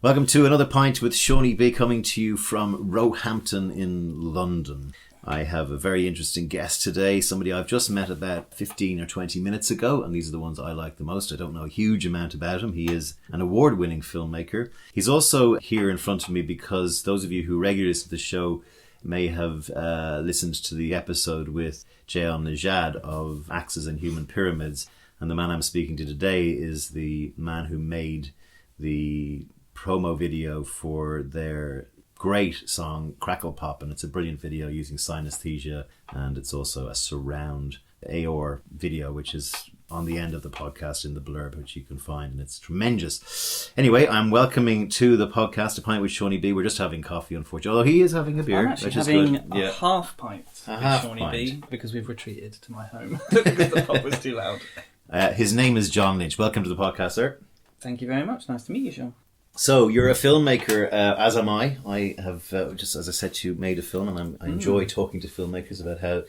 Welcome to another pint with Seaniebee, coming to you from Roehampton in London. I have a very interesting guest today, somebody I've just met about 15 or 20 minutes ago, and these are the ones I like the most. I don't know a huge amount about him. He is an award-winning filmmaker. He's also here in front of me because those of you who regularly listen to the show may have listened to the episode with Jon Lynch of Axes and Human Pyramids, and the man I'm speaking to today is the man who made the promo video for their great song Crackle Pop, and it's a brilliant video using synesthesia, and it's also a surround AR video which is on the end of the podcast in the blurb, which you can find, and it's tremendous. Anyway, I'm welcoming to the podcast A Pint with Seaniebee. We're just having coffee, unfortunately, although he is having a beer. I'm actually having a half pint with Seaniebee because we've retreated to my home because the pub was too loud. His name is John Lynch. Welcome to the podcast, sir. Thank you very much. Nice to meet you, Sean. So you're a filmmaker, as am I. I have, just as I said to you, made a film, and I enjoy talking to filmmakers about how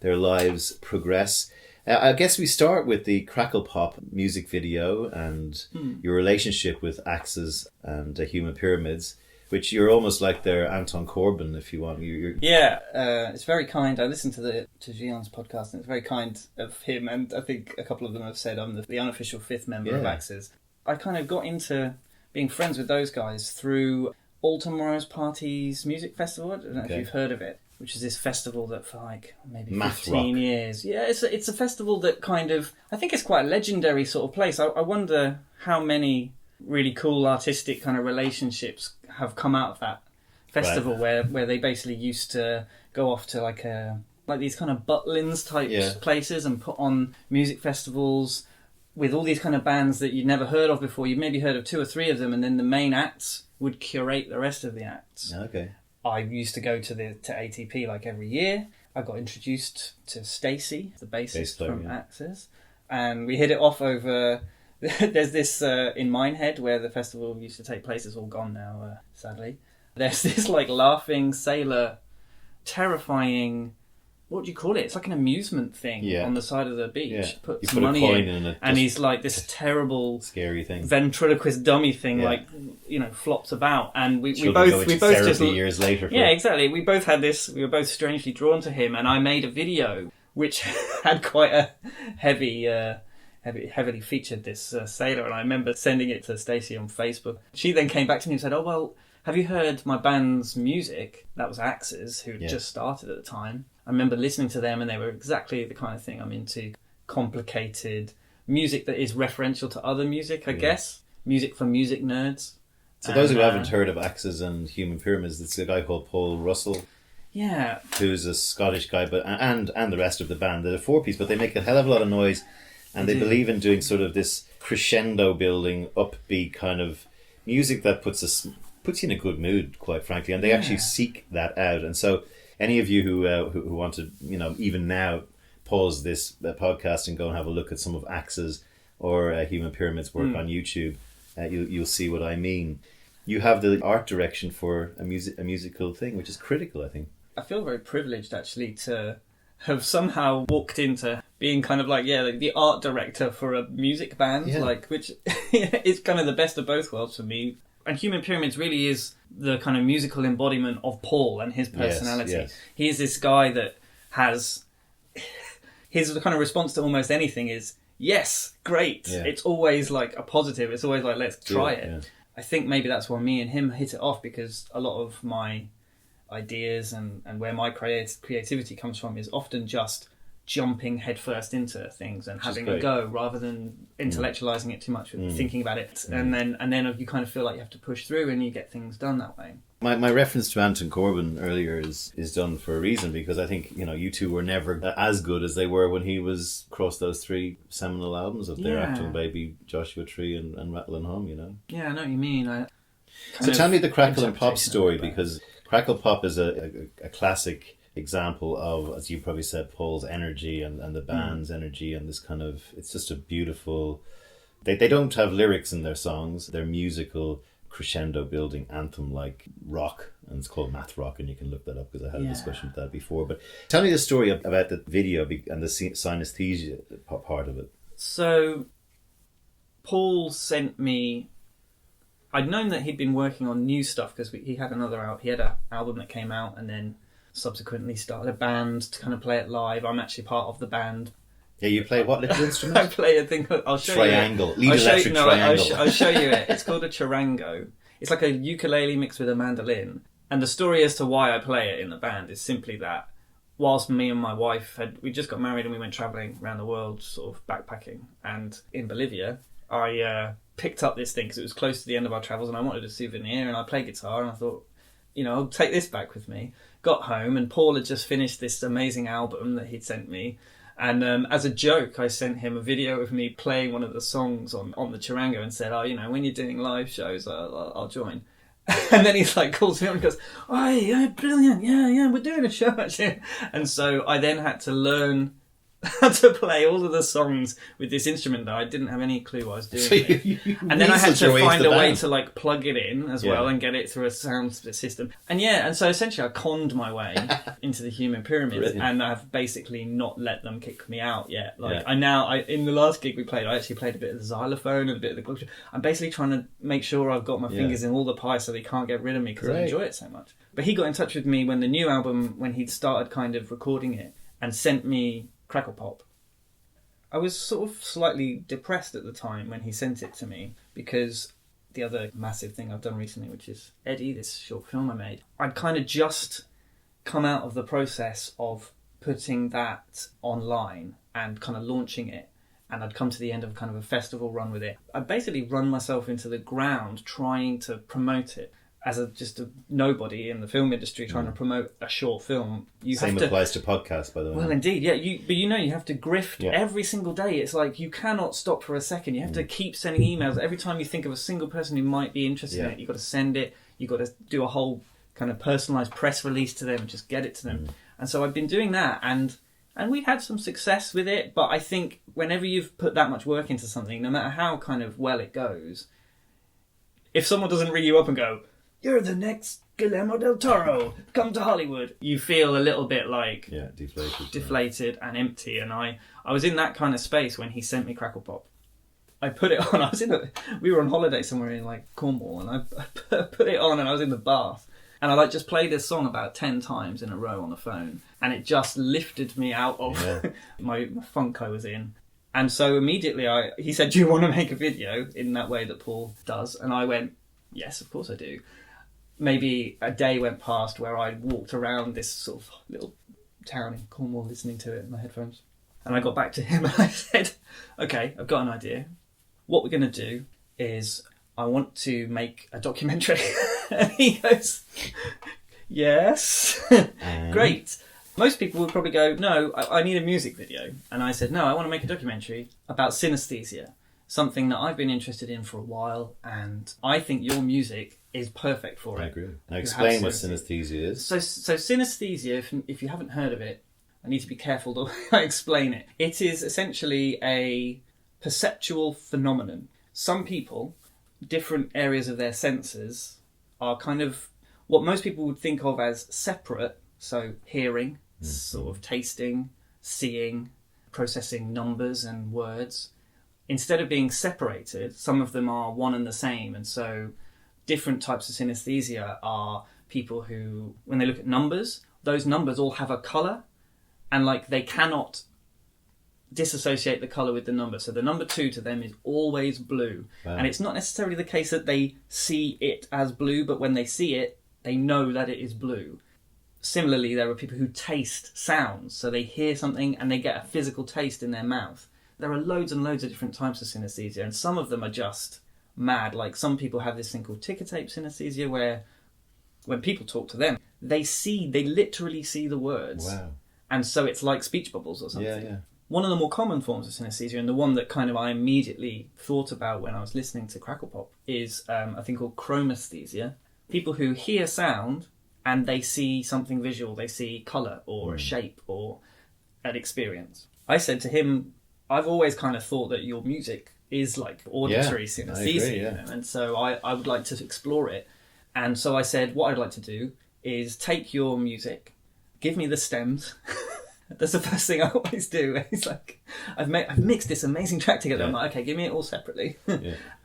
their lives progress. I guess we start with the Crackle Pop music video and your relationship with Axes and Human Pyramids, which you're almost like their Anton Corbijn, if you want. It's very kind. I listened to Gion's podcast, and it's very kind of him, and I think a couple of them have said I'm the unofficial fifth member of Axes. I kind of got into being friends with those guys through All Tomorrow's Parties Music Festival. I don't know if you've heard of it, which is this festival that for like maybe 15 years. Yeah, it's a festival that kind of, I think it's quite a legendary sort of place. I wonder how many really cool artistic kind of relationships have come out of that festival, where they basically used to go off to like these kind of Butlins type places and put on music festivals with all these kind of bands that you'd never heard of before. You'd maybe heard of two or three of them, and then the main acts would curate the rest of the acts. Okay. I used to go to ATP like every year. I got introduced to Stacey, the bassist from Axes, and we hit it off over. There's this in Minehead where the festival used to take place. It's all gone now, sadly. There's this like laughing sailor, terrifying. What do you call it? It's like an amusement thing on the side of the beach. Yeah. Put you some put money a coin in it, and he's like this terrible, scary thing, ventriloquist dummy thing, flops about. And we both just years later. Yeah, exactly. We both had this. We were both strangely drawn to him, and I made a video which had quite a heavily featured this sailor. And I remember sending it to Stacey on Facebook. She then came back to me and said, "Oh well, have you heard my band's music?" That was Axes, who had just started at the time. I remember listening to them, and they were exactly the kind of thing I'm into. Complicated music that is referential to other music, I guess. Music for music nerds. So those who haven't heard of Axes and Human Pyramids, it's a guy called Paul Russell. Yeah. Who's a Scottish guy, but and the rest of the band. They're a four-piece, but they make a hell of a lot of noise, and they believe in doing sort of this crescendo building, upbeat kind of music that puts you in a good mood, quite frankly, and they actually seek that out. And so any of you who want to, even now, pause this podcast and go and have a look at some of Axes or Human Pyramids work on YouTube, you'll see what I mean. You have the art direction for a musical thing, which is critical, I think. I feel very privileged, actually, to have somehow walked into being kind of like the art director for a music band, which is kind of the best of both worlds for me. And Human Pyramids really is the kind of musical embodiment of Paul and his personality. Yes. He is this guy that has... His kind of response to almost anything is, yes, great. Yeah. It's always like a positive. It's always like, let's try it. Yeah. I think maybe that's why me and him hit it off, because a lot of my ideas and where my creativity comes from is often just jumping headfirst into things and having a go rather than intellectualizing it too much with thinking about it. And then you kind of feel like you have to push through and you get things done that way. My reference to Anton Corbijn earlier is done for a reason, because I think, you two were never as good as they were when he was across those three seminal albums of their Acting Baby, Joshua Tree and Rattle and Hum, Yeah, I know what you mean. So tell me the Crackle and Pop story, because Crackle Pop is a classic example of, as you probably said, Paul's energy and the band's energy, and this kind of, it's just a beautiful, they don't have lyrics in their songs, they're musical crescendo building anthem like rock, and it's called math rock, and you can look that up because I had a discussion with that before. But tell me the story about the video and the synesthesia part of it. So Paul sent me I'd known that he'd been working on new stuff because he had he had an album that came out and then subsequently started a band to kind of play it live. I'm actually part of the band. Yeah, you play what little instrument? I play a thing called, I'll show triangle. you. Lead electric triangle. I'll show you it. It's called a charango. It's like a ukulele mixed with a mandolin. And the story as to why I play it in the band is simply that whilst me and my wife we just got married and we went travelling around the world, sort of backpacking, and in Bolivia, I picked up this thing because it was close to the end of our travels and I wanted a souvenir, and I play guitar and I thought, I'll take this back with me. Got home and Paul had just finished this amazing album that he'd sent me. And as a joke, I sent him a video of me playing one of the songs on the charango and said, when you're doing live shows, I'll join. And then he's like, calls me up and goes, "Oh, yeah, brilliant. Yeah, we're doing a show actually." And so I then had to learn how to play all of the songs with this instrument that I didn't have any clue what I was doing. So and then I had to find a way to like plug it in as well and get it through a sound system. And so essentially I conned my way into the human pyramid. Brilliant. And I've basically not let them kick me out yet. In the last gig we played, I actually played a bit of the xylophone and a bit of the glockenspiel. I'm basically trying to make sure I've got my fingers in all the pies so they can't get rid of me because I enjoy it so much. But he got in touch with me when the new album, when he'd started kind of recording it, and sent me Crackle Pop. I was sort of slightly depressed at the time when he sent it to me because the other massive thing I've done recently, which is Eddie, this short film I made, I'd kind of just come out of the process of putting that online and kind of launching it, and I'd come to the end of kind of a festival run with it. I'd basically run myself into the ground trying to promote it. As just a nobody in the film industry trying to promote a short film, Same applies to podcasts, by the way. Well, indeed, yeah. But you have to grift every single day. It's like you cannot stop for a second. You have to keep sending emails. Every time you think of a single person who might be interested in it, you've got to send it. You've got to do a whole kind of personalised press release to them and just get it to them. And so I've been doing that, and we've had some success with it. But I think whenever you've put that much work into something, no matter how kind of well it goes, if someone doesn't ring you up and go, "You're the next Guillermo del Toro, come to Hollywood," you feel a little bit like deflated and empty. And I was in that kind of space when he sent me Crackle Pop. I put it on. We were on holiday somewhere in like Cornwall, and I put it on, and I was in the bath, and I just played this song about 10 times in a row on the phone, and it just lifted me out of my funk I was in. And so immediately he said, "Do you want to make a video?" in that way that Paul does, and I went, "Yes, of course I do." Maybe a day went past where I walked around this sort of little town in Cornwall listening to it in my headphones. And I got back to him and I said, "Okay, I've got an idea. What we're going to do is I want to make a documentary." And he goes, "Yes, great." Most people would probably go, "No, I need a music video." And I said, "No, I want to make a documentary about synesthesia. Something that I've been interested in for a while, and I think your music is perfect for it." I agree. Now explain what synesthesia is. So synesthesia, if you haven't heard of it, I need to be careful the way I explain it. It is essentially a perceptual phenomenon. Some people, different areas of their senses, are kind of what most people would think of as separate. So hearing, sort of tasting, seeing, processing numbers and words. Instead of being separated, some of them are one and the same. And so different types of synesthesia are people who, when they look at numbers, those numbers all have a colour, and they cannot disassociate the colour with the number. So the number 2 to them is always blue. Wow. And it's not necessarily the case that they see it as blue, but when they see it, they know that it is blue. Similarly, there are people who taste sounds. So they hear something and they get a physical taste in their mouth. There are loads and loads of different types of synesthesia, and some of them are just mad. Like some people have this thing called ticker tape synesthesia, where when people talk to them, they literally see the words. Wow. And so it's like speech bubbles or something. Yeah. One of the more common forms of synesthesia, and the one that kind of I immediately thought about when I was listening to Crackle Pop, is a thing called chromesthesia. People who hear sound and they see something visual. They see colour or a shape or an experience. I said to him, "I've always kind of thought that your music is like auditory synesthesia, and so I would like to explore it." And so I said, what I'd like to do is take your music, give me the stems. That's the first thing I always do. It's like, I've mixed this amazing track together. I'm like, okay, give me it all separately.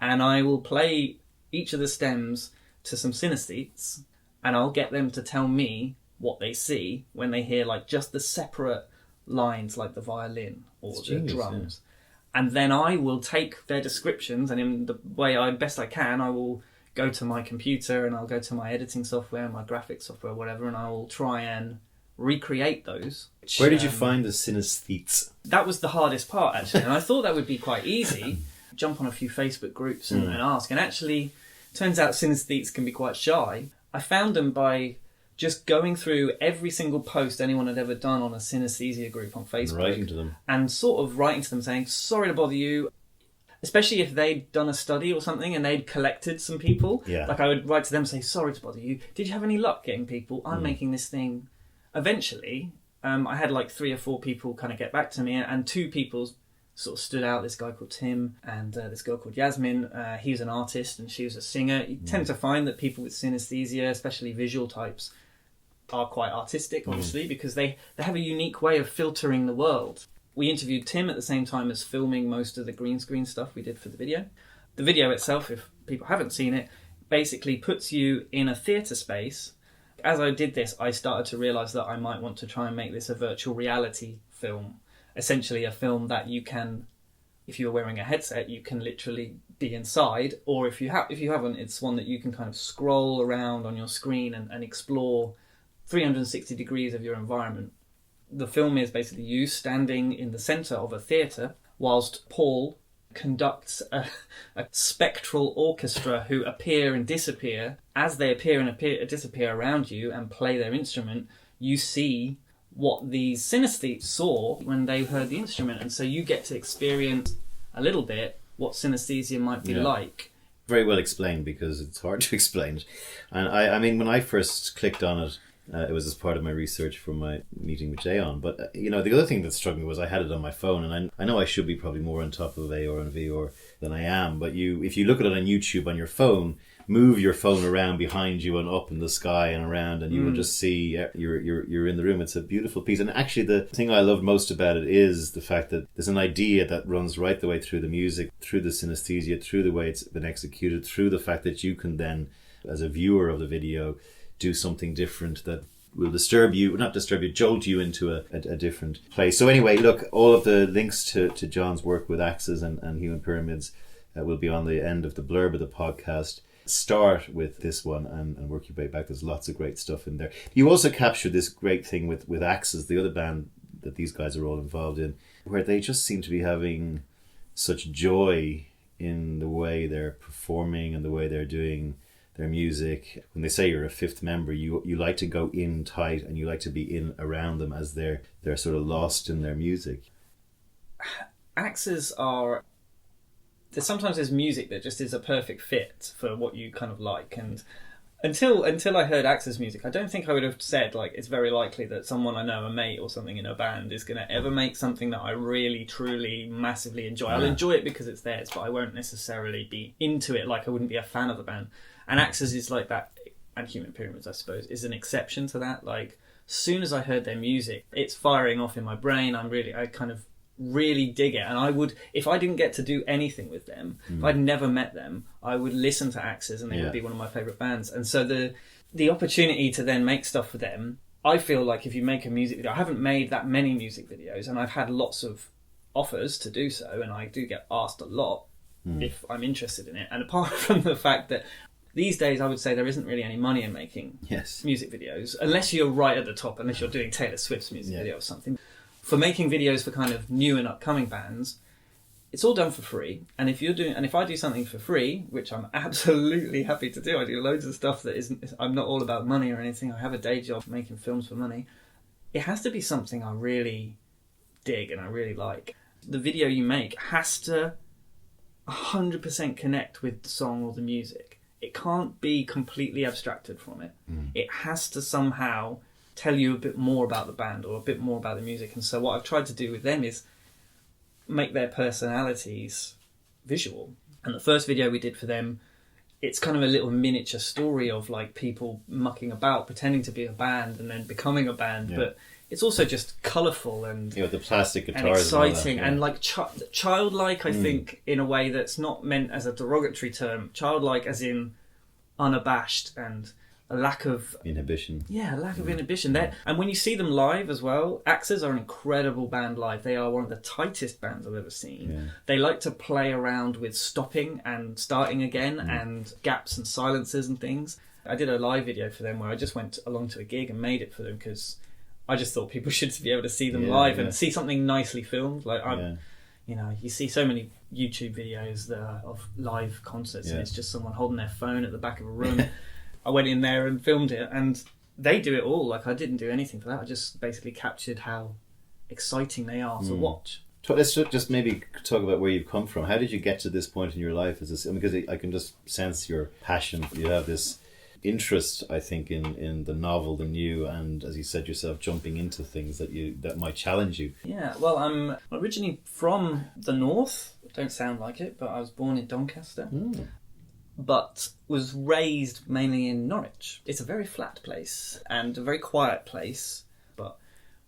And I will play each of the stems to some synesthetes, and I'll get them to tell me what they see when they hear like just the separate lines, like the violin or the drums. Yeah. And then I will take their descriptions, and in the way best I can, I will go to my computer and I'll go to my editing software, my graphics software, whatever, and I will try and recreate those. Where did you find the synesthetes? That was the hardest part, actually, and I thought that would be quite easy. Jump on a few Facebook groups and ask, and actually turns out synesthetes can be quite shy. I found them by just going through every single post anyone had ever done on a synesthesia group on Facebook. Writing to them. And sort of writing to them saying, sorry to bother you. Especially if they'd done a study or something and they'd collected some people. Yeah. Like I would write to them and say, sorry to bother you. Did you have any luck getting people? I'm making this thing. Eventually, I had like 3 or 4 people kind of get back to me, and 2 people sort of stood out. This guy called Tim and this girl called Yasmin. He was an artist and she was a singer. You tend to find that people with synesthesia, especially visual types, are quite artistic, obviously, because they have a unique way of filtering the world. We interviewed Tim at the same time as filming most of the green screen stuff we did for the video. The video itself, if people haven't seen it, basically puts you in a theatre space. As I did this, I started to realise that I might want to try and make this a virtual reality film. Essentially a film that you can, if you're wearing a headset, you can literally be inside, or if you haven't, it's one that you can kind of scroll around on your screen and explore 360 degrees of your environment. The film is basically you standing in the centre of a theatre whilst Paul conducts a spectral orchestra who appear and disappear. As they appear and disappear around you and play their instrument, you see what these synesthetes saw when they heard the instrument, and so you get to experience a little bit what synesthesia might be like. Very well explained, because it's hard to explain. And I mean, when I first clicked on it, it was as part of my research for my meeting with Jayon. But, the other thing that struck me was I had it on my phone, and I know I should be probably more on top of AR and VR than I am, but if you look at it on YouTube on your phone, move your phone around behind you and up in the sky and around, and you will just see you're in the room. It's a beautiful piece. And actually the thing I loved most about it is the fact that there's an idea that runs right the way through the music, through the synesthesia, through the way it's been executed, through the fact that you can then, as a viewer of the video, do something different that will jolt you into a different place. So anyway, look, all of the links to John's work with axes and human pyramids will be on the end of the blurb of the podcast. Start with this one and work your way back. There's lots of great stuff in there. You also captured this great thing with Axes, the other band that these guys are all involved in, where they just seem to be having such joy in the way they're performing and the way they're doing their music. When they say you're a fifth member, you like to go in tight and you like to be in around them as they're sort of lost in their music. Axes are... Sometimes there's music that just is a perfect fit for what you kind of like, and until I heard Axe's music, I don't think I would have said, like, it's very likely that someone I know, a mate or something in a band, is going to ever make something that I really, truly, massively enjoy. I'll enjoy it because it's theirs, but I won't necessarily be into it like I wouldn't be a fan of the band. And Axe's is like that, and Human Pyramids, I suppose, is an exception to that. Like, as soon as I heard their music, it's firing off in my brain. I kind of really dig it, and I would, if I didn't get to do anything with them, if I'd never met them, I would listen to Axes, and they would be one of my favourite bands. And so the opportunity to then make stuff for them, I feel like if you make a music video, I haven't made that many music videos, and I've had lots of offers to do so, and I do get asked a lot if I'm interested in it. And apart from the fact that these days I would say there isn't really any money in making music videos, unless you're right at the top, unless you're doing Taylor Swift's music video or something. For making videos for kind of new and upcoming bands, it's all done for free. And if I do something for free, which I'm absolutely happy to do, I do loads of stuff that isn't, I'm not all about money or anything. I have a day job making films for money. It has to be something I really dig and I really like. The video you make has to 100% connect with the song or the music. It can't be completely abstracted from it. It has to somehow tell you a bit more about the band or a bit more about the music. And so what I've tried to do with them is make their personalities visual. And the first video we did for them, it's kind of a little miniature story of like people mucking about, pretending to be a band and then becoming a band. But it's also just colourful and the plastic guitars and exciting and, like childlike. I think in a way that's not meant as a derogatory term. Childlike, as in unabashed and a lack of inhibition. Yeah, a lack of inhibition there. And when you see them live as well, Axes are an incredible band live. They are one of the tightest bands I've ever seen. Yeah. They like to play around with stopping and starting again and gaps and silences and things. I did a live video for them where I just went along to a gig and made it for them because I just thought people should be able to see them live and see something nicely filmed. Like you see so many YouTube videos that are of live concerts and it's just someone holding their phone at the back of a room. I went in there and filmed it, and they do it all. Like, I didn't do anything for that. I just basically captured how exciting they are to watch. Let's just maybe talk about where you've come from. How did you get to this point in your life? Because I can just sense your passion. You have this interest, I think, in the novel, the new, and as you said yourself, jumping into things that might challenge you. Yeah, well, I'm originally from the north. Don't sound like it, but I was born in Doncaster. But was raised mainly in Norwich. It's a very flat place and a very quiet place. But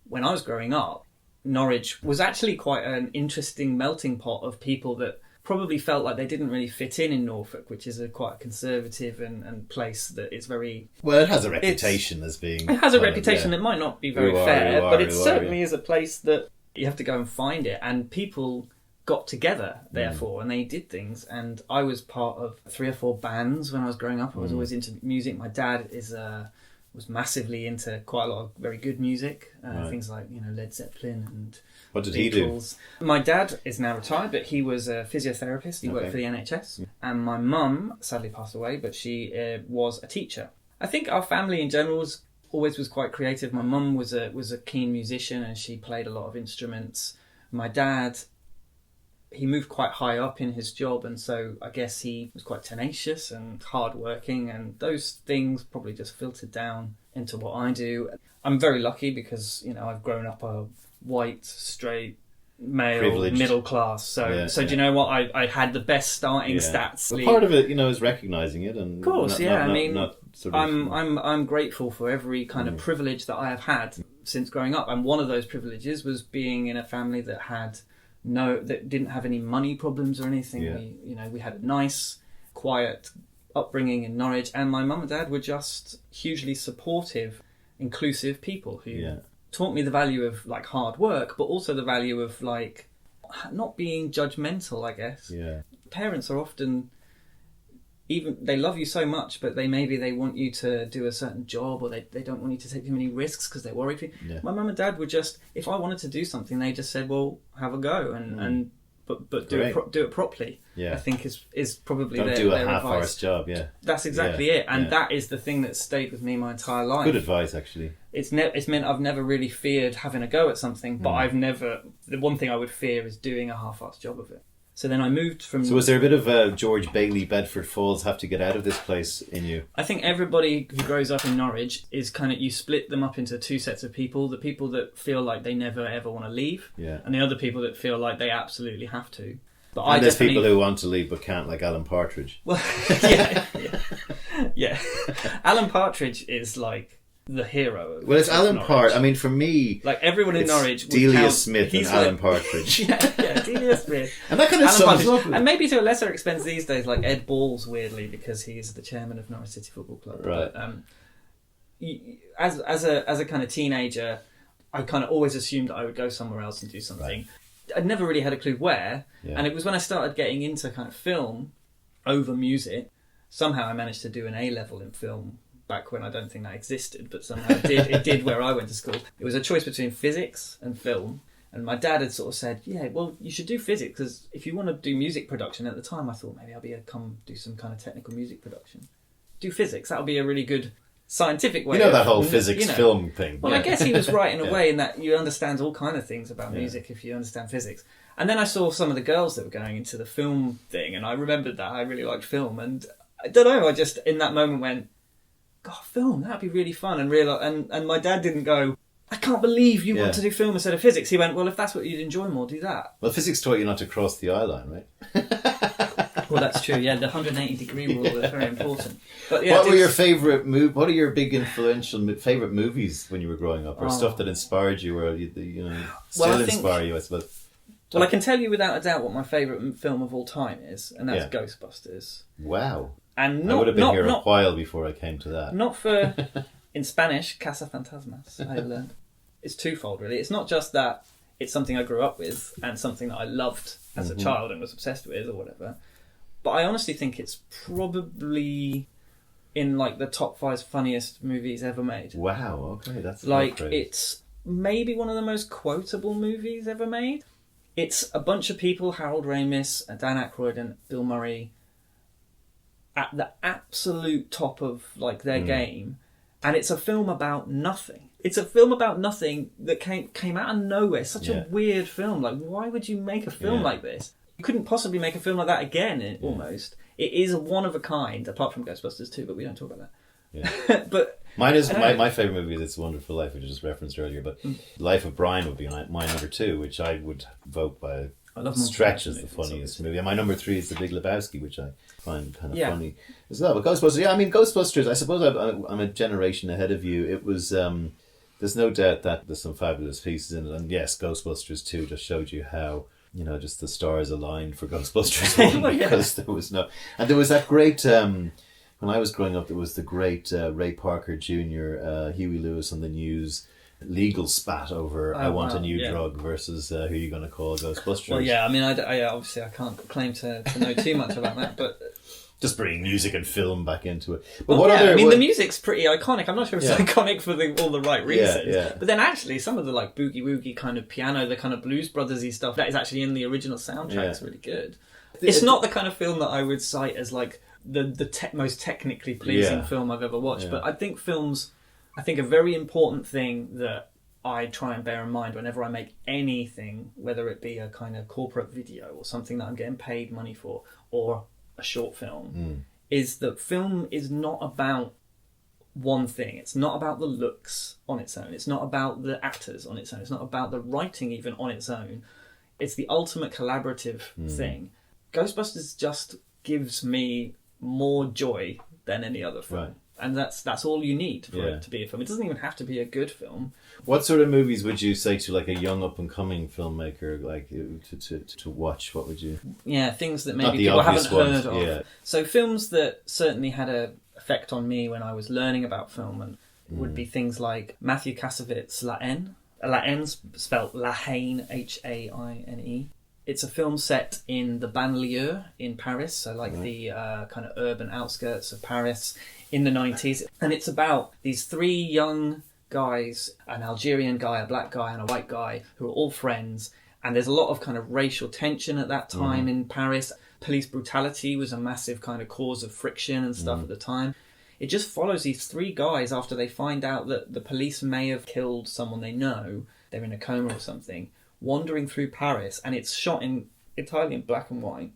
when I was growing up, Norwich was actually quite an interesting melting pot of people that probably felt like they didn't really fit in Norfolk, which is quite a conservative and place that is very... Well, it has a reputation as being... It has a reputation that might not be very fair, but it certainly is a place that you have to go and find it. And people got together, therefore, and they did things. And I was part of 3 or 4 bands when I was growing up. I was always into music. My dad was massively into quite a lot of very good music, things like Led Zeppelin and what did Beatles. He do? My dad is now retired, but he was a physiotherapist. He worked for the NHS. And my mum sadly passed away, but she was a teacher. I think our family in general was quite creative. My mum was a keen musician and she played a lot of instruments. My dad, he moved quite high up in his job, and so I guess he was quite tenacious and hardworking, and those things probably just filtered down into what I do. I'm very lucky because I've grown up a white, straight, male, privileged, middle class. So do you know what? I had the best starting stats. But part of it, is recognizing it, and of course, I'm grateful for every kind of privilege that I have had since growing up, and one of those privileges was being in a family that didn't have any money problems or anything. We had a nice, quiet upbringing in Norwich, and my mum and dad were just hugely supportive, inclusive people who taught me the value of like hard work, but also the value of like not being judgmental, I guess. Parents are often, even they love you so much, but they want you to do a certain job, or they don't want you to take too many risks because they're worried for you. My mum and dad were just, if I wanted to do something, they just said, well, have a go but do it properly. I think is probably don't their do a their half-hour's advice. job. That's exactly it, and that is the thing that stayed with me my entire life. Good advice, actually. It's meant I've never really feared having a go at something, but the one thing I would fear is doing a half-assed job of it. So then I moved from... So was there a bit of George Bailey, Bedford Falls, have to get out of this place in you? I think everybody who grows up in Norwich is kind of... You split them up into 2 sets of people. The people that feel like they never ever want to leave. And the other people that feel like they absolutely have to. But there's people who want to leave but can't, like Alan Partridge. Well, yeah. Alan Partridge is like... the hero. Well, it's Alan Partridge. I mean, for me, like everyone in Norwich, Delia Smith and Alan Partridge. Delia Smith, and that kind of sums up. And maybe to a lesser extent these days, like Ed Balls, weirdly, because he's the chairman of Norwich City Football Club. Right. But, as a kind of teenager, I kind of always assumed that I would go somewhere else and do something. Right. I'd never really had a clue where, and it was when I started getting into kind of film over music. Somehow I managed to do an A-level in film. Back when I don't think that existed, but somehow it did where I went to school. It was a choice between physics and film, and my dad had sort of said, well, you should do physics, because if you want to do music production, at the time I thought maybe I'll come do some kind of technical music production. Do physics, that'll be a really good scientific way. That whole physics film thing. Well, I guess he was right in a way in that you understand all kind of things about music if you understand physics. And then I saw some of the girls that were going into the film thing, and I remembered that I really liked film, and I don't know, I just in that moment went, God, film, that'd be really fun. And my dad didn't go, I can't believe you want to do film instead of physics. He went, well, if that's what you'd enjoy more, do that. Well, physics taught you not to cross the eye line, right? Well, that's true. Yeah, the 180-degree rule is very important. But yeah, what were your favourite What are your big influential favourite movies when you were growing up, or stuff that inspired you, or still inspire you? I suppose. Well, I can tell you without a doubt what my favourite film of all time is, and that's Ghostbusters. Wow. And I would have been here a while before I came to that. Not for, in Spanish, Casa Fantasmas, I learned. It's twofold, really. It's not just that it's something I grew up with and something that I loved as a child and was obsessed with or whatever, but I honestly think it's probably in like the top 5 funniest movies ever made. Wow, okay, that's like it's maybe one of the most quotable movies ever made. It's a bunch of people, Harold Ramis, Dan Aykroyd and Bill Murray, at the absolute top of like their game, and it's a film about nothing. It's a film about nothing that came out of nowhere. Such a weird film. Like, why would you make a film like this? You couldn't possibly make a film like that again, almost. It is one of a kind, apart from Ghostbusters 2, but we don't talk about that. Yeah. But mine is my favourite movie is It's a Wonderful Life, which I just referenced earlier, but Life of Brian would be my number 2, which I would vote by stretch as the funniest movie. And my number 3 is The Big Lebowski, which I find kind of funny as well. But Ghostbusters, I mean, Ghostbusters, I suppose I'm a generation ahead of you. It was... there's no doubt that there's some fabulous pieces in it, and yes, Ghostbusters 2 just showed you how, just the stars aligned for Ghostbusters 1, because there was no... And there was that great... when I was growing up, there was the great Ray Parker Jr., Huey Lewis on the News legal spat over I Want a New Drug versus who are you going to call Ghostbusters. Well, yeah, I mean, I obviously I can't claim to know too much about that, but... Just bringing music and film back into it. But the music's pretty iconic. I'm not sure if it's iconic for all the right reasons. But then actually, some of the like boogie-woogie kind of piano, the kind of Blues Brothers-y stuff, that is actually in the original soundtrack. It's really good. It's not the kind of film that I would cite as like the most technically pleasing film I've ever watched. But I think a very important thing that I try and bear in mind whenever I make anything, whether it be a kind of corporate video or something that I'm getting paid money for, or a short film, is that film is not about one thing. It's not about the looks on its own. It's not about the actors on its own. It's not about the writing even on its own. It's the ultimate collaborative thing. Ghostbusters just gives me more joy than any other film. Right. And that's all you need for it to be a film. It doesn't even have to be a good film. What sort of movies would you say to like a young up and coming filmmaker like to watch? What would you? Yeah, things that maybe people haven't heard of. Yeah. So films that certainly had an effect on me when I was learning about film and would be things like Matthew Kassovitz' La Haine. La Haine's spelled La Haine, Haine. It's a film set in the banlieue in Paris, so like the kind of urban outskirts of Paris in the 90s. And it's about these 3 young guys, an Algerian guy, a black guy and a white guy, who are all friends. And there's a lot of kind of racial tension at that time in Paris. Police brutality was a massive kind of cause of friction and stuff at the time. It just follows these 3 guys after they find out that the police may have killed someone they know. They're in a coma or something, wandering through Paris, and it's shot entirely in black and white.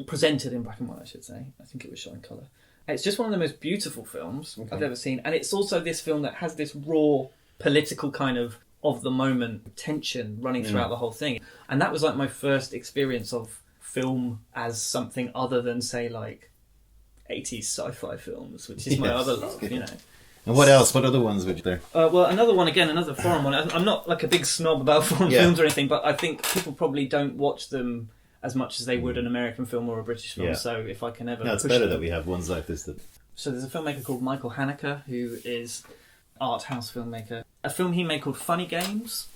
Presented in black and white, I should say. I think it was shot in colour. It's just one of the most beautiful films I've ever seen, and it's also this film that has this raw political kind of the moment tension running throughout the whole thing. And that was like my first experience of film as something other than, say, like 80s sci-fi films, which is my other love, And what else? What other ones would you there? Well, another one, again, another foreign one. I'm not like a big snob about foreign films or anything, but I think people probably don't watch them as much as they would an American film or a British film. So if I can ever... No, it's better that we have ones like this. So there's a filmmaker called Michael Haneke, who is art house filmmaker. A film he made called Funny Games.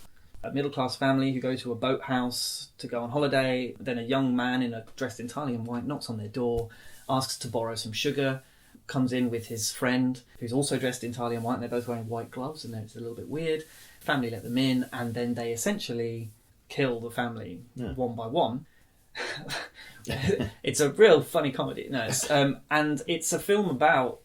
A middle-class family who go to a boathouse to go on holiday. Then a young man dressed entirely in white knocks on their door, asks to borrow some sugar, comes in with his friend, who's also dressed entirely in white, and they're both wearing white gloves, and then it's a little bit weird. Family let them in, and then they essentially kill the family one by one. It's a real funny comedy. And it's a film about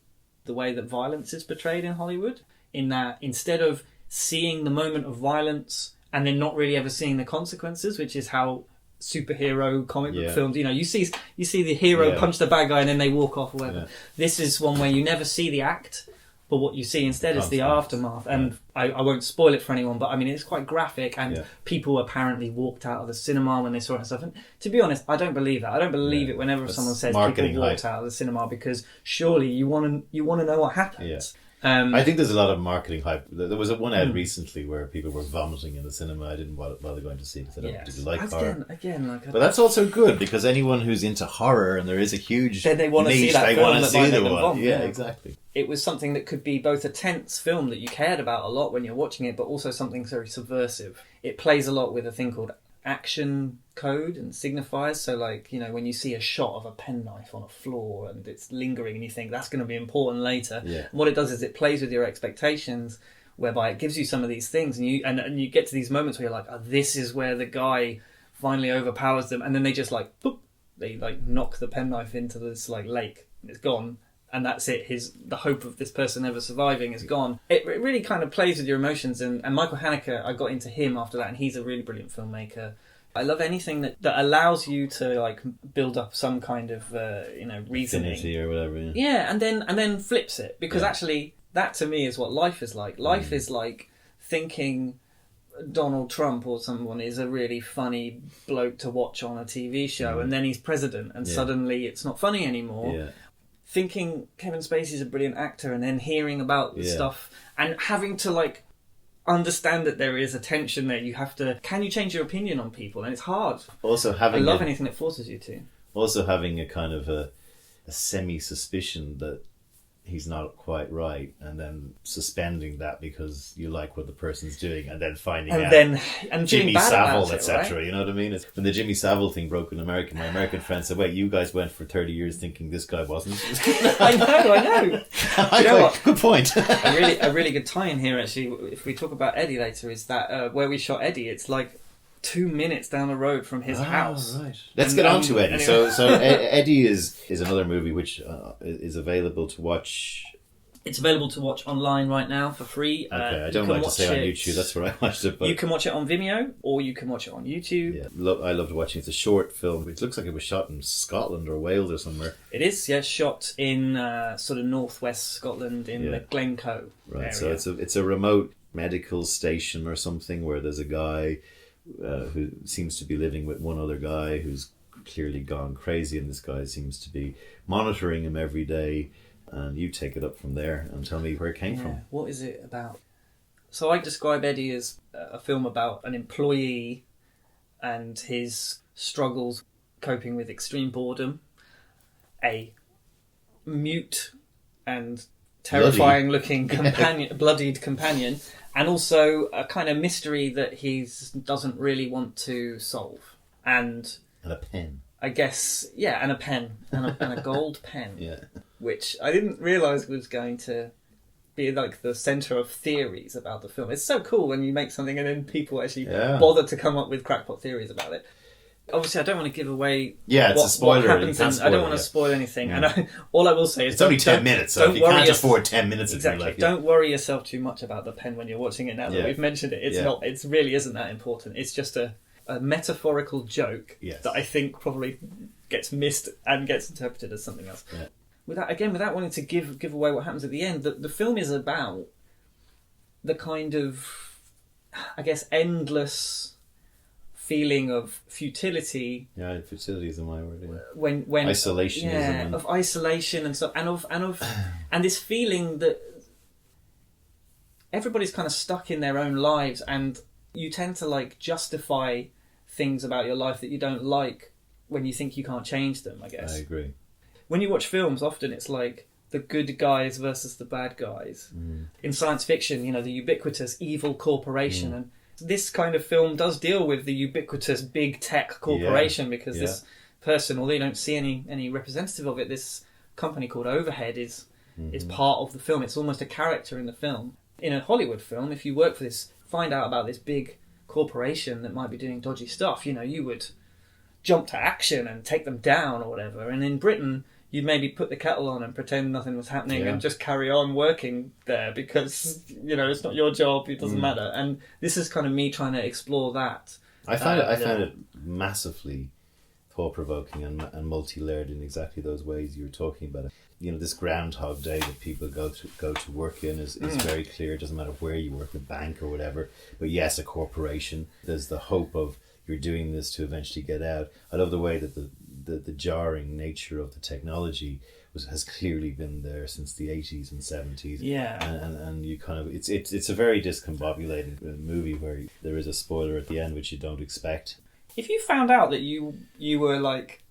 the way that violence is portrayed in Hollywood, in that instead of seeing the moment of violence and then not really ever seeing the consequences, which is how superhero comic book films, you see the hero punch the bad guy and then they walk off or whatever. This is one where you never see the act, but what you see instead is the aftermath. And I won't spoil it for anyone, but I mean, it's quite graphic, and people apparently walked out of the cinema when they saw it and stuff. And to be honest, I don't believe that. I don't believe it whenever someone says people walked out of the cinema, because surely you want to know what happens. Yeah. I think there's a lot of marketing hype. There was one ad recently where people were vomiting in the cinema. I didn't bother going to see it because I don't particularly like horror. But that's also good, because anyone who's into horror, and there is a huge then they want to see that they film want to see the one. Vomit, yeah, exactly. It was something that could be both a tense film that you cared about a lot when you're watching it, but also something very subversive. It plays a lot with a thing called action code and signifiers. So like, you know, when you see a shot of a penknife on a floor and it's lingering and you think that's going to be important later, and what it does is it plays with your expectations, whereby it gives you some of these things, and you get to these moments where you're like, oh, this is where the guy finally overpowers them, and then they just like boop, they like knock the penknife into this like lake and it's gone. And that's it. The hope of this person ever surviving is gone. It really kind of plays with your emotions. And Michael Haneke, I got into him after that, and he's a really brilliant filmmaker. I love anything that allows you to like build up some kind of reasoning, Infinity or whatever. Yeah, and then flips it, because actually that to me is what life is like. Life is like thinking Donald Trump or someone is a really funny bloke to watch on a TV show, and then he's president, and suddenly it's not funny anymore. Yeah. Thinking Kevin Spacey's a brilliant actor, and then hearing about stuff and having to like understand that there is a tension there. You have to, can you change your opinion on people? And it's hard. Also, I love anything that forces you to. Also having a kind of a semi-suspicion that he's not quite right, and then suspending that because you like what the person's doing, and then finding out and Jimmy Savile, etc. Right? You know what I mean? It's, when the Jimmy Savile thing broke in America, my American friend said, "Wait, you guys went for 30 years thinking this guy wasn't." I know. You know what? Good point. a really good tie-in here, actually. If we talk about Eddie later, is that where we shot Eddie? It's like 2 minutes down the road from his house. Right. Let's get on to Eddie. Anyway. So Eddie is another movie which is available to watch. It's available to watch online right now for free. Okay, I don't like to say on YouTube. That's where I watched it. But you can watch it on Vimeo, or you can watch it on YouTube. Yeah, I loved watching it. It's a short film. It looks like it was shot in Scotland or Wales or somewhere. It is, shot in sort of northwest Scotland in the Glencoe area. So it's a remote medical station or something where there's a guy who seems to be living with one other guy who's clearly gone crazy, and this guy seems to be monitoring him every day. And you take it up from there and tell me where it came from. What is it about? So I describe Eddie as a film about an employee and his struggles coping with extreme boredom, a mute and terrifying looking bloodied companion, and also a kind of mystery that he doesn't really want to solve. And a pen. I guess, and a pen, and a gold pen, which I didn't realise was going to be like the centre of theories about the film. It's so cool when you make something and then people actually bother to come up with crackpot theories about it. Obviously, I don't want to give away it's a spoiler. What happens. I don't want to spoil anything. And all I will say is... It's only 10 minutes, so if you can't afford 10 minutes... Exactly. Don't worry yourself too much about the pen when you're watching it now that we've mentioned it. It's not. It really isn't that important. It's just a metaphorical joke that I think probably gets missed and gets interpreted as something else. Yeah. Without wanting to give away what happens at the end, the film is about the kind of, I guess, endless feeling of futility. Yeah, futility is my word. Yeah. When isolationism, of isolation and stuff, and this feeling that everybody's kind of stuck in their own lives, and you tend to like justify things about your life that you don't like when you think you can't change them, I guess. I agree. When you watch films, often it's like the good guys versus the bad guys. In science fiction, the ubiquitous evil corporation. And this kind of film does deal with the ubiquitous big tech corporation because this person, although you don't see any representative of it, this company called Overhead is part of the film. It's almost a character in the film. In a Hollywood film, if you work for this, find out about this big corporation that might be doing dodgy stuff, you would jump to action and take them down or whatever. And in Britain, you'd maybe put the kettle on and pretend nothing was happening and just carry on working there because, it's not your job, it doesn't matter. And this is kind of me trying to explore that. I found it massively thought-provoking and multi-layered in exactly those ways you were talking about it. this Groundhog Day that people go to work in is very clear. It doesn't matter where you work, a bank or whatever. But yes, a corporation. There's the hope of you're doing this to eventually get out. I love the way that the jarring nature of the technology has clearly been there since the 80s and 70s. Yeah. And you kind of it's a very discombobulated movie where there is a spoiler at the end which you don't expect. If you found out that you were like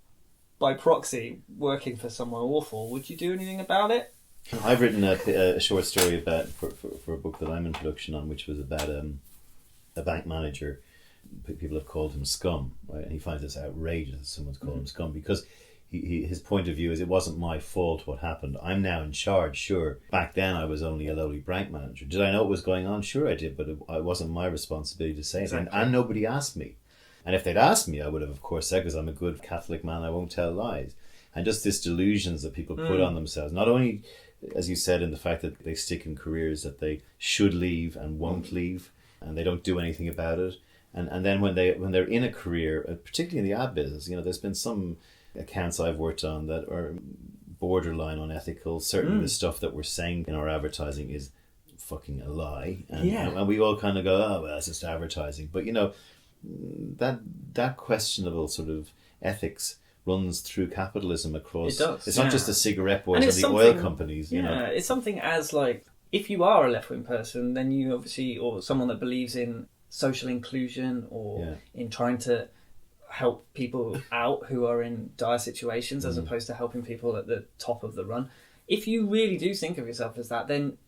by proxy working for someone awful, would you do anything about it? I've written a short story about for a book that I'm in production on, which was about a bank manager. People have called him scum, right? And he finds this outrageous that someone's called him scum because his point of view is it wasn't my fault what happened. I'm now in charge, sure. Back then I was only a lowly bank manager. Did I know what was going on? Sure I did, but it wasn't my responsibility to say exactly. it. And nobody asked me. And if they'd asked me, I would have, of course, said, because I'm a good Catholic man, I won't tell lies. And just this delusions that people put on themselves, not only, as you said, in the fact that they stick in careers that they should leave and won't leave, and they don't do anything about it. And then when they're in a career, particularly in the ad business, there's been some accounts I've worked on that are borderline unethical. Certainly the stuff that we're saying in our advertising is fucking a lie. And we all kind of go, oh, well, it's just advertising. But, that questionable sort of ethics runs through capitalism across. It does. It's not just the cigarette boys and the oil companies. It's something as like, if you are a left-wing person, then you obviously, or someone that believes in social inclusion or in trying to help people out who are in dire situations as opposed to helping people at the top of the run. If you really do think of yourself as that, then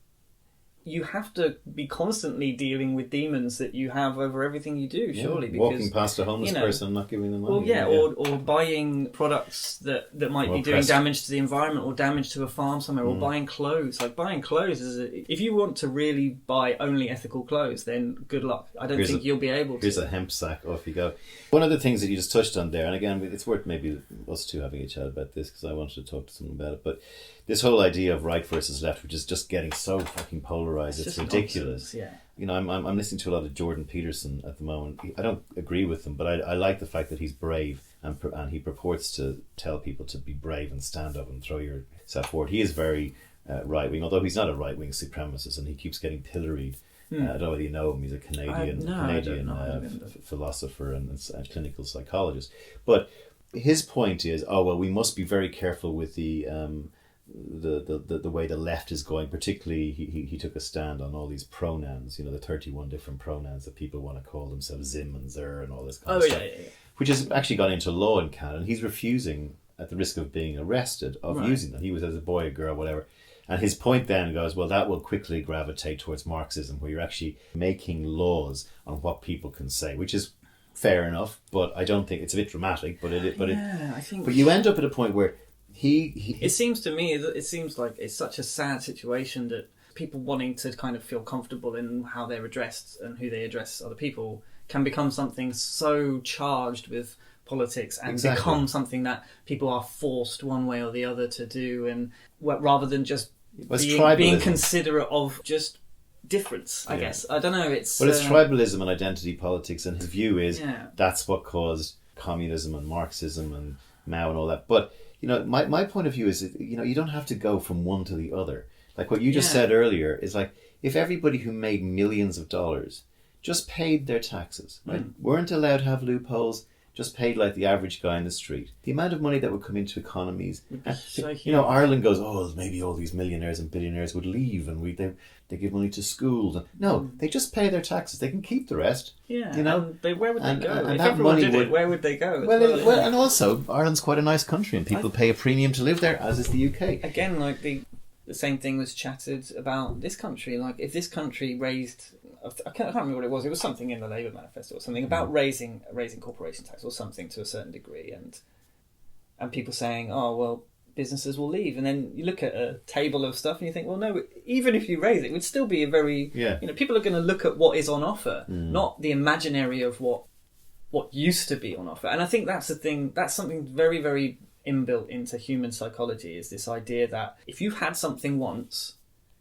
you have to be constantly dealing with demons that you have over everything you do, surely. Because, walking past a homeless person and not giving them money. Well, or buying products that might be doing damage to the environment or damage to a farm somewhere, or buying clothes. Like, buying clothes if you want to really buy only ethical clothes, then good luck. I don't think you'll be able to. Here's a hemp sack, off you go. One of the things that you just touched on there, and again, it's worth maybe us two having a chat about this, because I wanted to talk to someone about it, but this whole idea of right versus left, which is just getting so fucking polarized, it's ridiculous. Nonsense, I'm listening to a lot of Jordan Petersen at the moment. I don't agree with him, but I like the fact that he's brave and he purports to tell people to be brave and stand up and throw yourself forward. He is very right wing, although he's not a right wing supremacist, and he keeps getting pilloried. I don't know whether you know him. He's a Canadian philosopher and clinical psychologist. But his point is, we must be very careful with the way the left is going. Particularly, he took a stand on all these pronouns. The 31 different pronouns that people want to call themselves, Zim and Zer and all this kind of stuff, which has actually gone into law in Canada. And he's refusing, at the risk of being arrested, of using them. He was as a boy, a girl, whatever. And his point then goes, well, that will quickly gravitate towards Marxism, where you're actually making laws on what people can say, which is fair enough, but I don't think it's a bit dramatic. But you end up at a point where it seems to me that it seems like it's such a sad situation that people wanting to kind of feel comfortable in how they're addressed and who they address other people can become something so charged with politics and become something that people are forced one way or the other to do, and rather than just being considerate of just difference, I guess. I don't know. It's tribalism and identity politics, and his view is that's what caused communism and Marxism and Mao and all that. But my point of view is that, you don't have to go from one to the other. Like what you just said earlier is like, if everybody who made millions of dollars just paid their taxes, right, weren't allowed to have loopholes, just paid like the average guy in the street, the amount of money that would come into economies. Ireland goes, maybe all these millionaires and billionaires would leave, and they give money to schools. No, they just pay their taxes. They can keep the rest. Yeah, and where would they go? And if that everyone money did it, where would they go? And also, Ireland's quite a nice country, and people pay a premium to live there, as is the UK. Again, like the same thing was chatted about this country. Like, if this country raised, I can't remember what it was. It was something in the Labour manifesto or something about raising corporation tax or something to a certain degree, and people saying, oh well, businesses will leave. And then you look at a table of stuff and you think, well, no, even if you raise it, it would still be a very people are going to look at what is on offer, not the imaginary of what used to be on offer. And I think that's the thing. That's something very, very inbuilt into human psychology, is this idea that if you've had something once,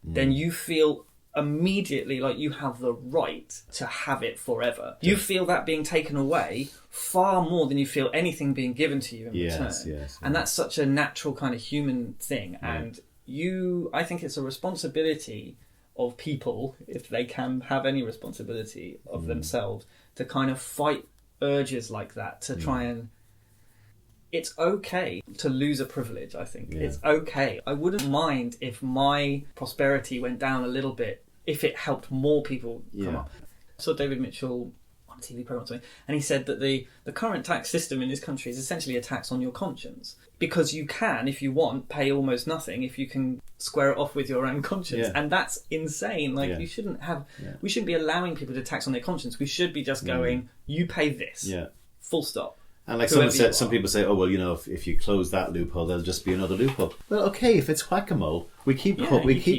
then you feel immediately like you have the right to have it forever. You feel that being taken away far more than you feel anything being given to you in return. Yes. And that's such a natural kind of human thing. Yeah. And I think it's a responsibility of people, if they can have any responsibility of themselves, to kind of fight urges like that, to try and... It's okay to lose a privilege, I think. It's okay. I wouldn't mind if my prosperity went down a little bit if it helped more people come up. I saw David Mitchell on a TV program or something, and he said that the current tax system in this country is essentially a tax on your conscience. Because you can, if you want, pay almost nothing if you can square it off with your own conscience. And that's insane. Like, you shouldn't have... We shouldn't be allowing people to tax on their conscience. We should be just going, you pay this. Full stop. And like some people say, oh, well, you know, if you close that loophole, there'll just be another loophole. Well, okay, if it's whack-a-mole, we keep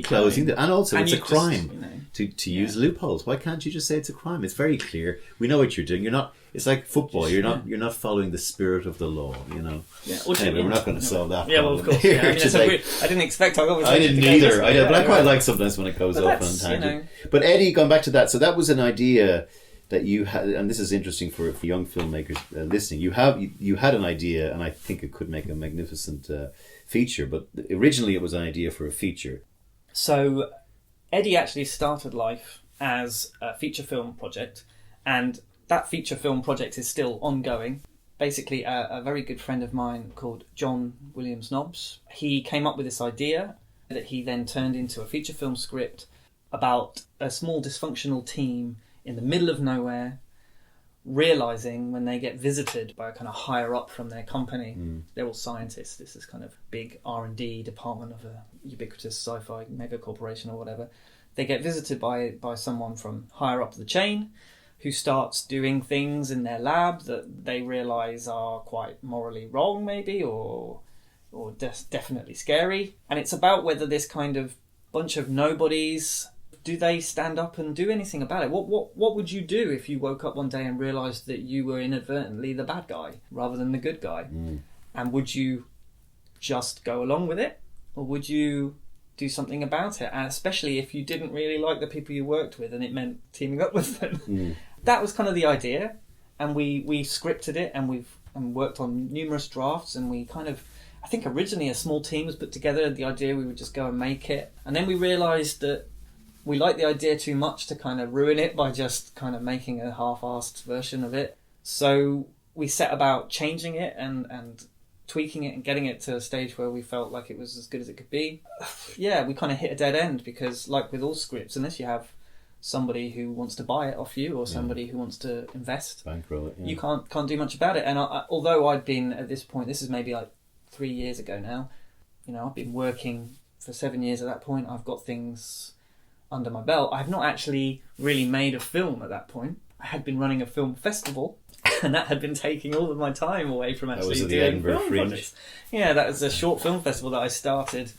closing it. And also, it's a crime to use loopholes. Why can't you just say it's a crime? It's very clear. We know what you're doing. You're not... It's like football. You're not following the spirit of the law, you know. Anyway, we're not going to solve that problem. Well, of course. I didn't expect our conversation. I didn't either. But I quite like sometimes when it goes off on a tangent. But Eddie, going back to that, so that was an idea that you had, and this is interesting for young filmmakers listening. You had an idea, and I think it could make a magnificent feature. But originally, it was an idea for a feature. So, Eddie actually started life as a feature film project, and that feature film project is still ongoing. Basically, a very good friend of mine called Jon Williams-Nobbs, he came up with this idea that he then turned into a feature film script about a small dysfunctional team in the middle of nowhere, realising when they get visited by a kind of higher up from their company, they're all scientists, this is kind of big R&D department of a ubiquitous sci-fi mega corporation or whatever, they get visited by someone from higher up the chain who starts doing things in their lab that they realise are quite morally wrong maybe, or definitely scary. And it's about whether this kind of bunch of nobodies, do they stand up and do anything about it? What would you do if you woke up one day and realised that you were inadvertently the bad guy rather than the good guy? And would you just go along with it? Or would you do something about it? And especially if you didn't really like the people you worked with and it meant teaming up with them. That was kind of the idea. And we scripted it and we've worked on numerous drafts, and we kind of... I think originally a small team was put together, the idea we would just go and make it. And then we realised that we liked the idea too much to kind of ruin it by just kind of making a half-assed version of it. So we set about changing it and tweaking it and getting it to a stage where we felt like it was as good as it could be. Yeah, we kind of hit a dead end because, like with all scripts, unless you have somebody who wants to buy it off you or somebody who wants to invest, bankroll it, you can't do much about it. And although I'd been at this point, this is maybe like 3 years ago now, you know, I've been working for 7 years at that point. I've got things under my belt. I've not actually really made a film at that point. I had been running a film festival, and that had been taking all of my time away from actually doing the Edinburgh film Fringe. projects. Yeah, that was a short film festival that I started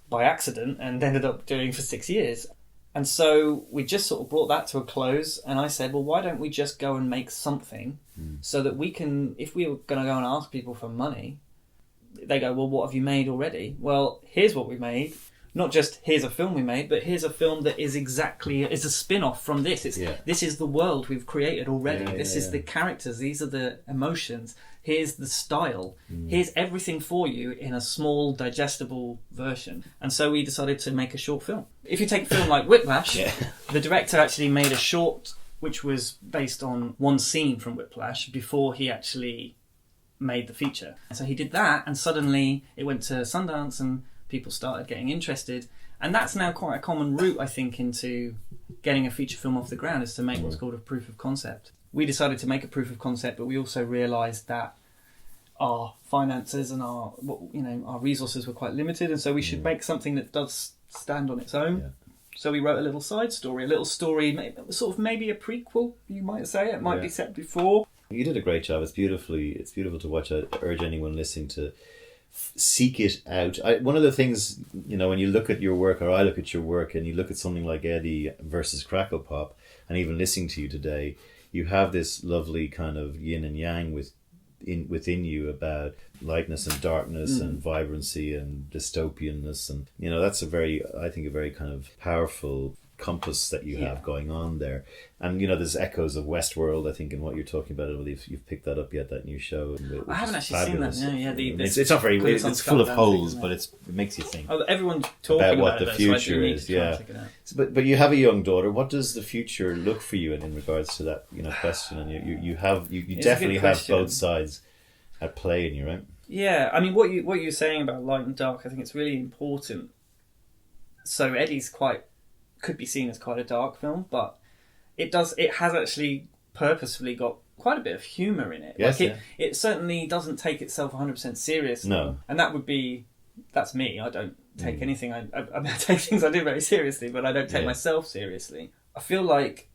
by accident and ended up doing for 6 years. And so we just sort of brought that to a close, and I said, well, why don't we just go and make something so that we can, if we were going to go and ask people for money, they go, well, what have you made already? Well, here's what we made. Not just here's a film we made, but here's a film that is is a spin-off from this. This is the world we've created already. This is the characters. These are the emotions. Here's the style. Here's everything for you in a small, digestible version. And so we decided to make a short film. If you take a film like Whiplash, the director actually made a short which was based on one scene from Whiplash before he actually made the feature. So he did that, and suddenly it went to Sundance and people started getting interested. And that's now quite a common route, I think, into getting a feature film off the ground, is to make what's called a proof of concept. We decided to make a proof of concept, but we also realised that our finances and our resources were quite limited, and so we should make something that does stand on its own. Yeah. So we wrote a little side story, sort of maybe a prequel, you might say. It might be set before. You did a great job. It's beautiful to watch. I urge anyone listening to seek it out. One of the things, when you look at your work, or I look at your work, and you look at something like Eddie versus Crackle Pop, and even listening to you today, you have this lovely kind of yin and yang within you about lightness and darkness and vibrancy and dystopianness, and that's a very kind of powerful compass that you have going on there. And, there's echoes of Westworld, I think, in what you're talking about. I believe you've picked that up yet, that new show. I haven't actually seen that. It's not very... It's full of holes, but it makes you think. Oh, everyone's talking about what the future so is. But you have a young daughter. What does the future look for you in regards to that question? And you definitely have both sides at play in you, right? Yeah, I mean, what you're saying about light and dark, I think it's really important. So Edies could be seen as quite a dark film, but it has actually purposefully got quite a bit of humour in it. Yes, it certainly doesn't take itself 100% seriously. No. And that's me. I don't take anything. I take things I do very seriously, but I don't take myself seriously. I feel like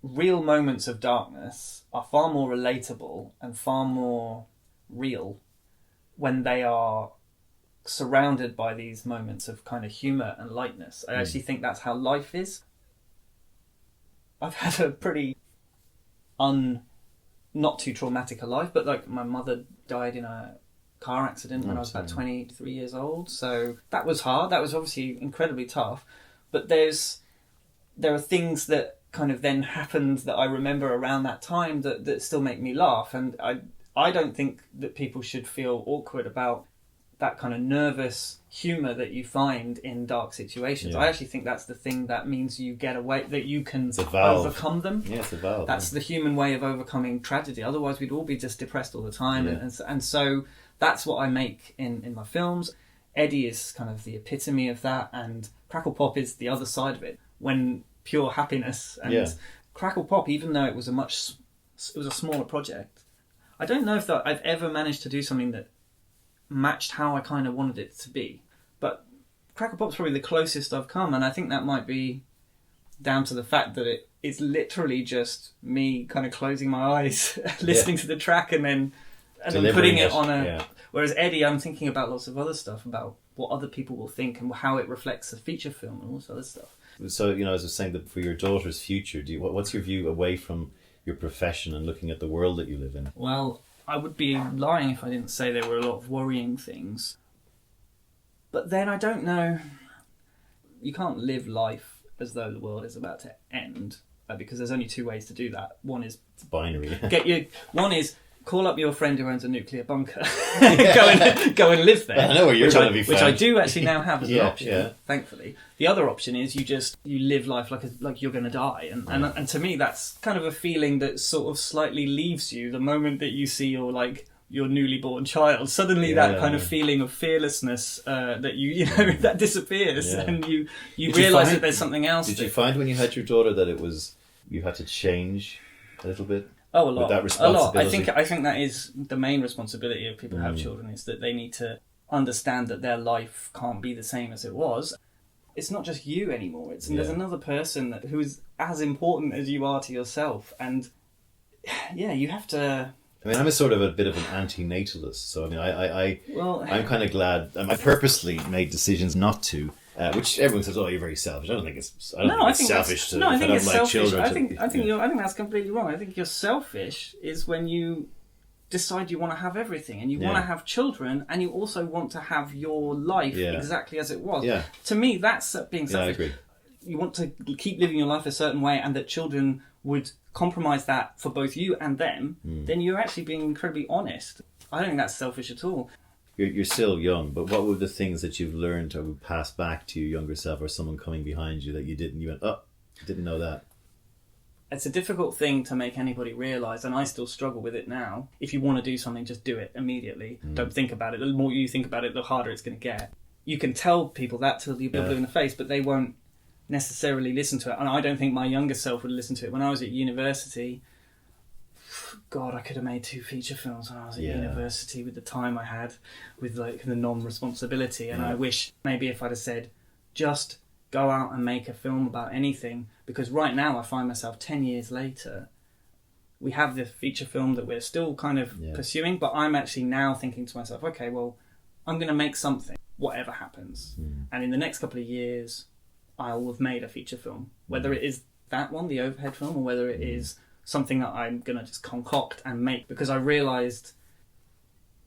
real moments of darkness are far more relatable and far more real when they are surrounded by these moments of kind of humour and lightness. I actually think that's how life is. I've had a pretty not too traumatic a life, but like my mother died in a car accident when I was about 23 years old, so that was hard. That was obviously incredibly tough, but there are things that kind of then happened that I remember around that time that still make me laugh, and I don't think that people should feel awkward about that kind of nervous humour that you find in dark situations. I actually think that's the thing that means you get away, that you can overcome them. Yeah, it's a valve. That's the human way of overcoming tragedy. Otherwise we'd all be just depressed all the time. And so that's what I make in my films. Eddie is kind of the epitome of that, and Crackle Pop is the other side of it, when pure happiness. And Crackle Pop, even though it was a smaller project, I don't know if I've ever managed to do something that matched how I kind of wanted it to be. But Crackle Pop's probably the closest I've come, and I think that might be down to the fact that it's literally just me kind of closing my eyes, listening to the track, and then putting it on a... Yeah. Whereas Eddie, I'm thinking about lots of other stuff, about what other people will think and how it reflects a feature film and all this other stuff. So, as I was saying, that for your daughter's future, what's your view away from your profession and looking at the world that you live in? Well, I would be lying if I didn't say there were a lot of worrying things. But then I don't know. You can't live life as though the world is about to end, because there's only two ways to do that. One is... It's binary. One is call up your friend who owns a nuclear bunker. go and live there. I know where you're going to be found. Which I do actually now have as an option, thankfully. The other option is you live life like you're going to die. And to me, that's kind of a feeling that sort of slightly leaves you the moment that you see your newly born child. Suddenly that kind of feeling of fearlessness that that disappears, and you realise that there's something else. Did you find when you had your daughter that you had to change a little bit? Oh, a lot. With that responsibility? A lot. I think that is the main responsibility of people who have children, is that they need to understand that their life can't be the same as it was. It's not just you anymore. There's another person who's as important as you are to yourself, and you have to... I mean, I'm a bit of an anti-natalist, so I mean, I'm kind of glad. I purposely made decisions not to, which everyone says, "Oh, you're very selfish." I don't think it's selfish to. I think it's selfish. Children. I think that's completely wrong. I think you're selfish is when you decide you want to have everything, and you want to have children, and you also want to have your life exactly as it was. Yeah. To me, that's being selfish. I agree. You want to keep living your life a certain way, and that children would compromise that for both you and them, then you're actually being incredibly honest. I don't think that's selfish at all. You're still young, but what were the things that you've learned or would pass back to your younger self, or someone coming behind you that you went, oh, I didn't know that? It's a difficult thing to make anybody realise, and I still struggle with it now. If you want to do something, just do it immediately. Don't think about it. The more you think about it, the harder it's going to get. You can tell people that till you're blue in the face, but they won't necessarily listen to it. And I don't think my younger self would listen to it. When I was at university, God, I could have made 2 feature films when I was at university with the time I had, with the non-responsibility. And I wish maybe if I'd have said, just go out and make a film about anything, because right now I find myself 10 years later, we have the feature film that we're still kind of pursuing, but I'm actually now thinking to myself, okay, well, I'm going to make something, whatever happens. And in the next couple of years, I will have made a feature film, whether it is that one, the overhead film, or whether it is something that I'm going to just concoct and make, because I realised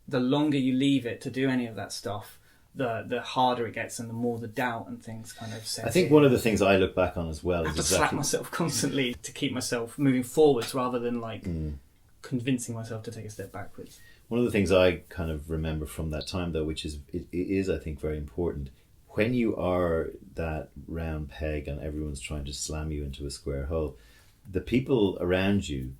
the longer you leave it to do any of that stuff, the harder it gets and the more the doubt and things kind of set I think in. one of the things I look back on as well I is have to slap myself constantly to keep myself moving forwards rather than like convincing myself to take a step backwards. One of the things I kind of remember from that time, though, which is it is I think very important, when you are that round peg and everyone's trying to slam you into a square hole, the people around you,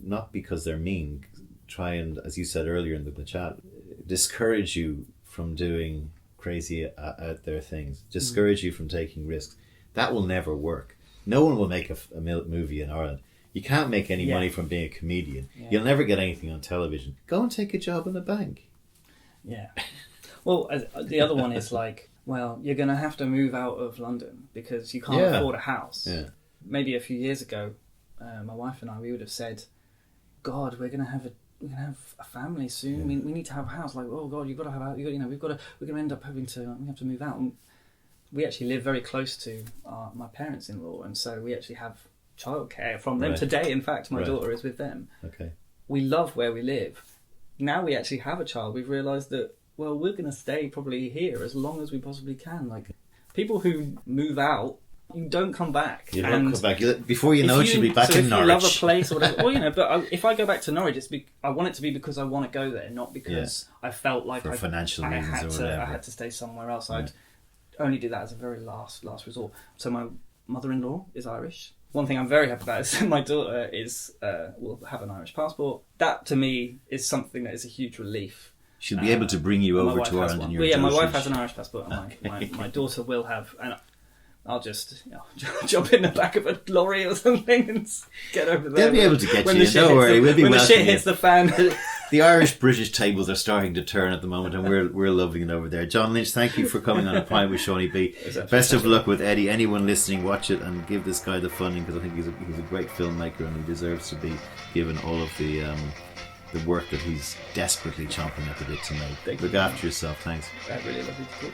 not because they're mean, try and, as you said earlier in the chat, discourage you from doing crazy out there things, discourage you from taking risks. That will never work. No one will make a movie in Ireland. You can't make any money from being a comedian. Yeah. You'll never get anything on television. Go and take a job in a bank. Yeah. Well, the other one is like, well, you're going to have to move out of London because you can't afford a house. Yeah. Maybe a few years ago, my wife and I, we would have said, God, we're going to have a family soon. We need to have a house. Like, oh God, you've got to have a house. We're going to end up having to move out. And we actually live very close to my parents-in-law, and so we actually have childcare from them today. In fact, my daughter is with them. Okay. We love where we live. Now we actually have a child. We've realised that, well, we're going to stay probably here as long as we possibly can. Like, people who move out, you don't come back. You don't come back. Before you know it, you'll be back in Norwich. If you love a place or whatever, well, but if I go back to Norwich, I want it to be because I want to go there, not because I felt like for financial reasons or whatever. I had to stay somewhere else. I'd only do that as a very last resort. So my mother-in-law is Irish. One thing I'm very happy about is my daughter will have an Irish passport. That to me is something that is a huge relief. She'll be able to bring you over to Ireland in your dotage. My wife has an Irish passport, and my daughter will have. And I'll just jump in the back of a lorry or something and get over there. They'll be able to get you. Don't worry, we'll be when welcoming the shit hits the fan. The Irish-British tables are starting to turn at the moment, and we're loving it over there. John Lynch, thank you for coming on A Pint with Seaniebee. Best of luck with Eddie. Anyone listening, watch it and give this guy the funding, because I think he's a great filmmaker and he deserves to be given all of the work that he's desperately chomping at the bit to make. Look after yourself. Thanks. I really love you.